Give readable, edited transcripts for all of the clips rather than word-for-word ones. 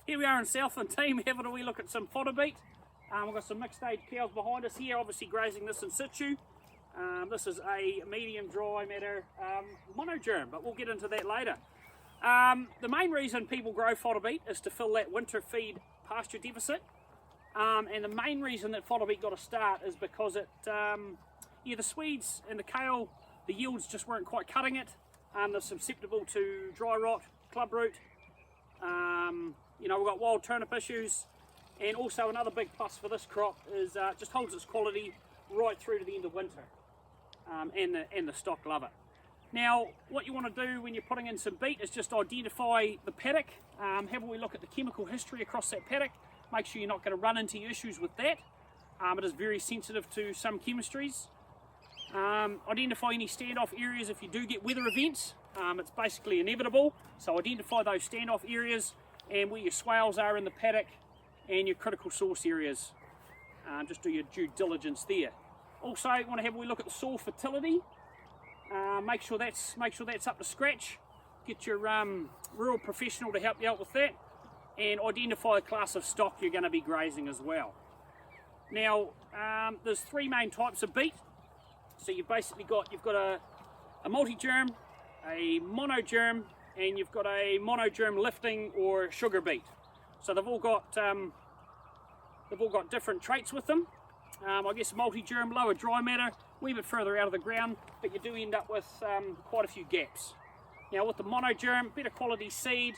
Here we are in Southland team having a wee look at some fodder beet. We've got some mixed age cows behind us here, obviously grazing this in situ. This is a medium dry matter monogerm, but we'll get into that later. The main reason people grow fodder beet is to fill that winter feed pasture deficit. And the main reason that fodder beet got a start is because the Swedes and the kale, the yields just weren't quite cutting it. They're susceptible to dry rot, club root. We've got wild turnip issues, and also another big plus for this crop is just holds its quality right through to the end of winter, and the stock love it. Now, what you want to do when you're putting in some beet is just identify the paddock, have a wee look at the chemical history across that paddock, make sure you're not going to run into issues with that. It is very sensitive to some chemistries. Identify any standoff areas if you do get weather events. It's basically inevitable, so identify those standoff areas and where your swales are in the paddock and your critical source areas. Just do your due diligence there. Also, you want to have a wee look at the soil fertility. Make sure that's up to scratch. Get your rural professional to help you out with that, and identify the class of stock you're going to be grazing as well. Now, there's three main types of beet. So you've got a multi-germ, a monogerm, and you've got a monogerm lifting or sugar beet. So they've all got different traits with them. I guess multi-germ, lower dry matter, a wee bit further out of the ground, but you do end up with quite a few gaps. Now with the monogerm, better quality seed,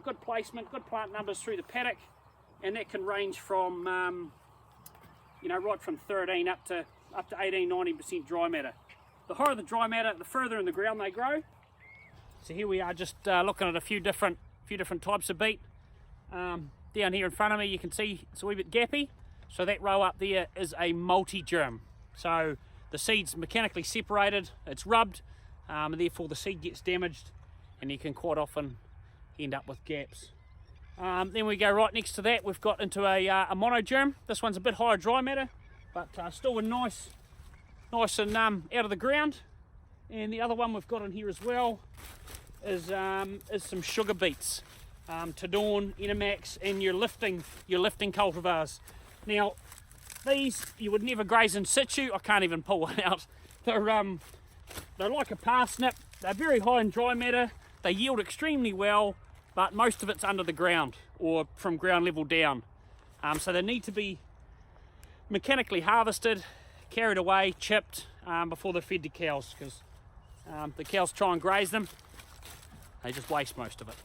good placement, good plant numbers through the paddock, and that can range from right from 13 up to 18-19% dry matter. The higher the dry matter, the further in the ground they grow. So here we are just looking at a few different types of beet. Down here in front of me you can see it's a wee bit gappy. So that row up there is a multi-germ. So the seed's mechanically separated, it's rubbed, and therefore the seed gets damaged, and you can quite often end up with gaps. Then we go right next to that, we've got into a monogerm. This one's a bit higher dry matter, but still nice and out of the ground. And the other one we've got in here as well is some sugar beets, Tadorn, Enemax, and your lifting cultivars. Now these you would never graze in situ. I can't even pull one out. They're like a parsnip. They're very high in dry matter. They yield extremely well, but most of it's under the ground or from ground level down. So they need to be mechanically harvested, carried away, chipped before they're fed to cows, because the cows try and graze them, they just waste most of it.